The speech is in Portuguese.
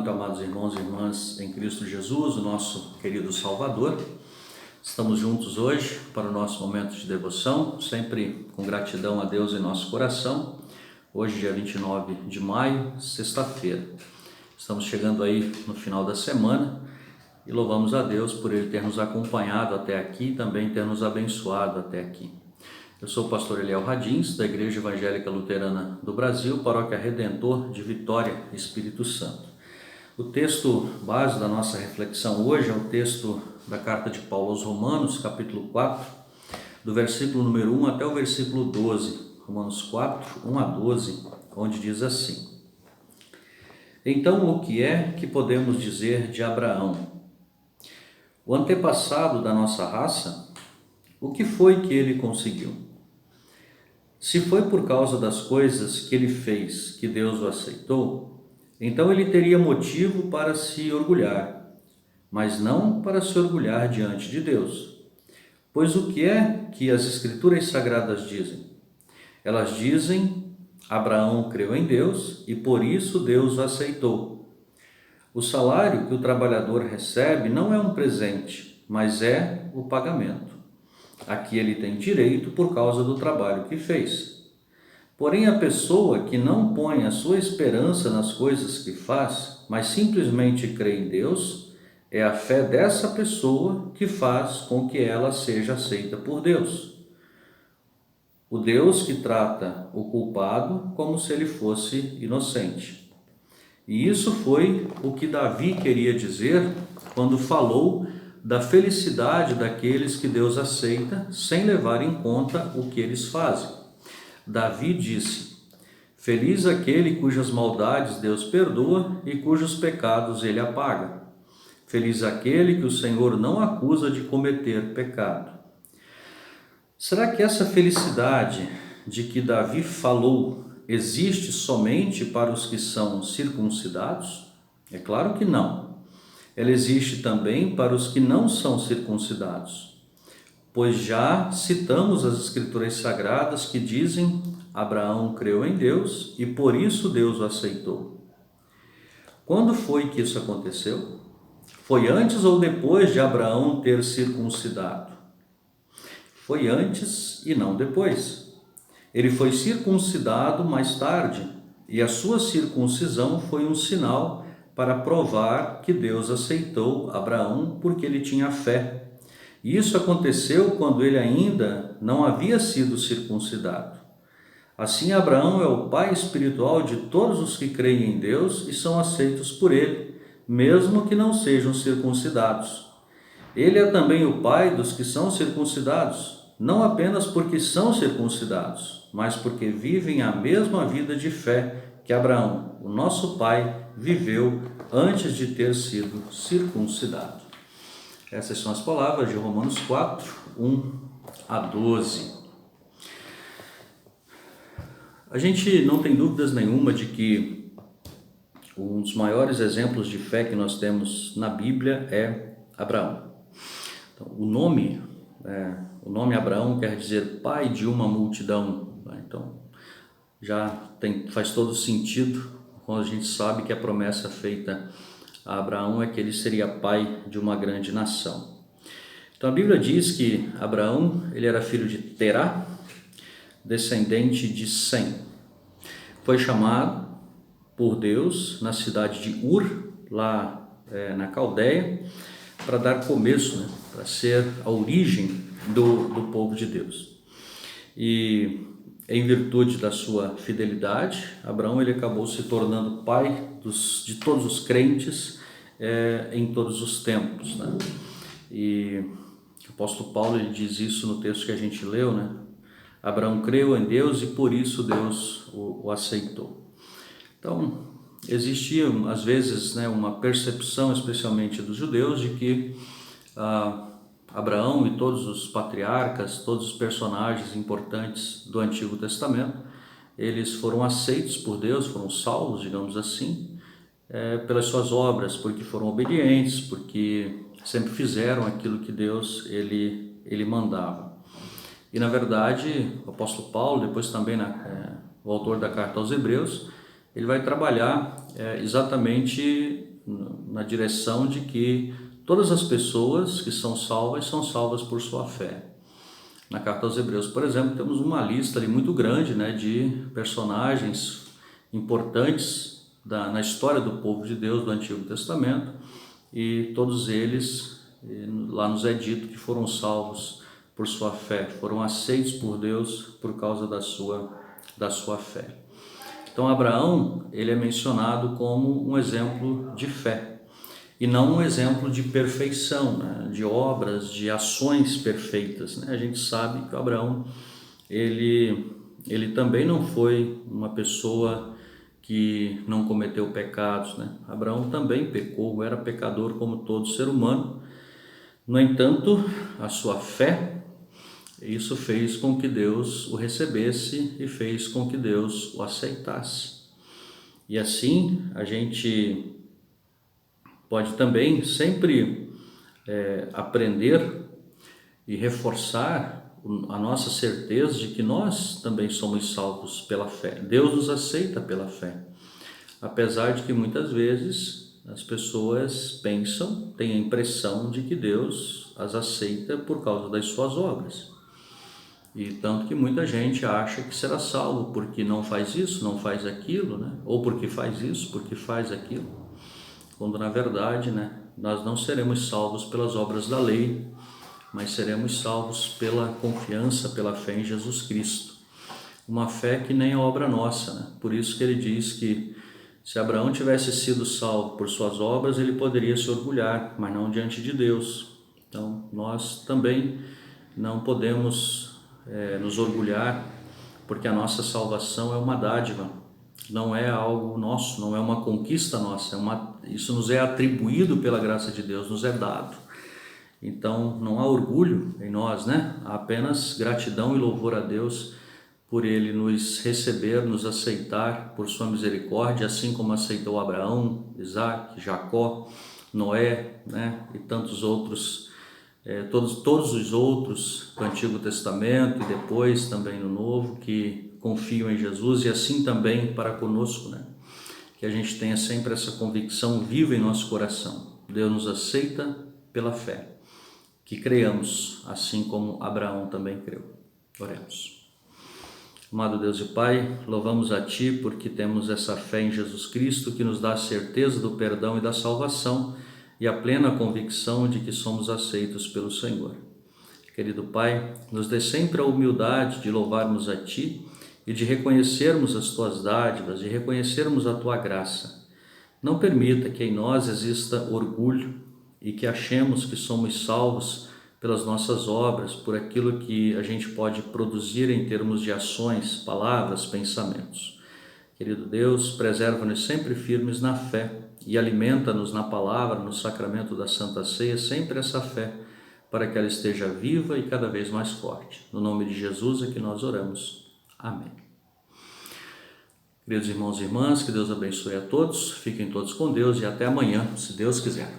muito amados irmãos e irmãs em Cristo Jesus, o nosso querido Salvador. Estamos juntos hoje para o nosso momento de devoção, sempre com gratidão a Deus em nosso coração. Hoje, dia 29 de maio, sexta-feira. Estamos chegando aí no final da semana e louvamos a Deus por Ele ter nos acompanhado até aqui e também ter nos abençoado até aqui. Eu sou o pastor Eliel Radins, da Igreja Evangélica Luterana do Brasil, Paróquia Redentor de Vitória, Espírito Santo. O texto base da nossa reflexão hoje é o texto da carta de Paulo aos Romanos, capítulo 4, do versículo número 1 até o versículo 12, Romanos 4, 1 a 12, onde diz assim: Então, o que é que podemos dizer de Abraão? O antepassado da nossa raça, o que foi que ele conseguiu? Se foi por causa das coisas que ele fez que Deus o aceitou, então ele teria motivo para se orgulhar, mas não para se orgulhar diante de Deus. Pois o que é que as Escrituras Sagradas dizem? Elas dizem: Abraão creu em Deus e por isso Deus o aceitou. O salário que o trabalhador recebe não é um presente, mas é o pagamento. Aqui ele tem direito por causa do trabalho que fez. Porém, a pessoa que não põe a sua esperança nas coisas que faz, mas simplesmente crê em Deus, é a fé dessa pessoa que faz com que ela seja aceita por Deus. O Deus que trata o culpado como se ele fosse inocente. E isso foi o que Davi queria dizer quando falou da felicidade daqueles que Deus aceita, sem levar em conta o que eles fazem. Davi disse: Feliz aquele cujas maldades Deus perdoa e cujos pecados ele apaga. Feliz aquele que o Senhor não acusa de cometer pecado. Será que essa felicidade de que Davi falou existe somente para os que são circuncidados? É claro que não. Ela existe também para os que não são circuncidados, pois já citamos as Escrituras Sagradas que dizem: Abraão creu em Deus e por isso Deus o aceitou. Quando foi que isso aconteceu? Foi antes ou depois de Abraão ter circuncidado? Foi antes e não depois. Ele foi circuncidado mais tarde e a sua circuncisão foi um sinal para provar que Deus aceitou Abraão porque ele tinha fé. E isso aconteceu quando ele ainda não havia sido circuncidado. Assim, Abraão é o pai espiritual de todos os que creem em Deus e são aceitos por ele, mesmo que não sejam circuncidados. Ele é também o pai dos que são circuncidados, não apenas porque são circuncidados, mas porque vivem a mesma vida de fé que Abraão, o nosso pai, viveu antes de ter sido circuncidado. Essas são as palavras de Romanos 4, 1 a 12. A gente não tem dúvidas nenhuma de que um dos maiores exemplos de fé que nós temos na Bíblia é Abraão. Então, o nome Abraão quer dizer pai de uma multidão. Então, faz todo sentido quando a gente sabe que a promessa feita a Abraão é que ele seria pai de uma grande nação. Então a Bíblia diz que Abraão, ele era filho de Terá, descendente de Sem. Foi chamado por Deus na cidade de Ur, lá na Caldeia, para dar começo, para ser a origem do povo de Deus. E em virtude da sua fidelidade, Abraão ele acabou se tornando pai de todos os crentes em todos os tempos, né? E o apóstolo Paulo ele diz isso no texto que a gente leu, né? Abraão creu em Deus e por isso Deus o aceitou. Então, existia às vezes, né, uma percepção, especialmente dos judeus, de que Abraão e todos os patriarcas, todos os personagens importantes do Antigo Testamento, eles foram aceitos por Deus, foram salvos, digamos assim, pelas suas obras, porque foram obedientes, porque sempre fizeram aquilo que Deus ele mandava. E na verdade, o apóstolo Paulo, depois também o autor da carta aos Hebreus, ele vai trabalhar exatamente na direção de que todas as pessoas que são salvas por sua fé. Na carta aos Hebreus, por exemplo, temos uma lista ali muito grande, né, de personagens importantes na história do povo de Deus do Antigo Testamento, e todos eles, lá nos é dito que foram salvos por sua fé, foram aceitos por Deus por causa da sua fé. Então Abraão, ele é mencionado como um exemplo de fé, e não um exemplo de perfeição, né? De obras, de ações perfeitas, né? A gente sabe que o Abraão, ele também não foi uma pessoa que não cometeu pecados, né? Abraão também pecou, era pecador como todo ser humano. No entanto, a sua fé, isso fez com que Deus o recebesse e fez com que Deus o aceitasse. E assim a gente pode também sempre aprender e reforçar a nossa certeza de que nós também somos salvos pela fé. Deus nos aceita pela fé, apesar de que muitas vezes as pessoas pensam, têm a impressão de que Deus as aceita por causa das suas obras. E tanto que muita gente acha que será salvo porque não faz isso, não faz aquilo, né? Ou porque faz isso, porque faz aquilo. Quando na verdade, né, nós não seremos salvos pelas obras da lei, mas seremos salvos pela confiança, pela fé em Jesus Cristo. Uma fé que nem é obra nossa, né? Por isso que ele diz que se Abraão tivesse sido salvo por suas obras, ele poderia se orgulhar, mas não diante de Deus. Então nós também não podemos nos orgulhar, porque a nossa salvação é uma dádiva, não é algo nosso, não é uma conquista nossa, isso nos é atribuído pela graça de Deus, nos é dado. Então não há orgulho em nós, né? Há apenas gratidão e louvor a Deus por Ele nos receber, nos aceitar por sua misericórdia, assim como aceitou Abraão, Isaac, Jacó, Noé, né? E tantos outros, todos os outros do Antigo Testamento e depois também no Novo, que confiam em Jesus, e assim também para conosco, né? Que a gente tenha sempre essa convicção viva em nosso coração. Deus nos aceita pela fé, que creamos, assim como Abraão também creu. Oremos. Amado Deus e Pai, louvamos a Ti porque temos essa fé em Jesus Cristo que nos dá a certeza do perdão e da salvação e a plena convicção de que somos aceitos pelo Senhor. Querido Pai, nos dê sempre a humildade de louvarmos a Ti e de reconhecermos as Tuas dádivas, de reconhecermos a Tua graça. Não permita que em nós exista orgulho e que achemos que somos salvos pelas nossas obras, por aquilo que a gente pode produzir em termos de ações, palavras, pensamentos. Querido Deus, preserva-nos sempre firmes na fé e alimenta-nos na palavra, no sacramento da Santa Ceia, sempre essa fé, para que ela esteja viva e cada vez mais forte. No nome de Jesus é que nós oramos. Amém. Queridos irmãos e irmãs, que Deus abençoe a todos, fiquem todos com Deus e até amanhã, se Deus quiser.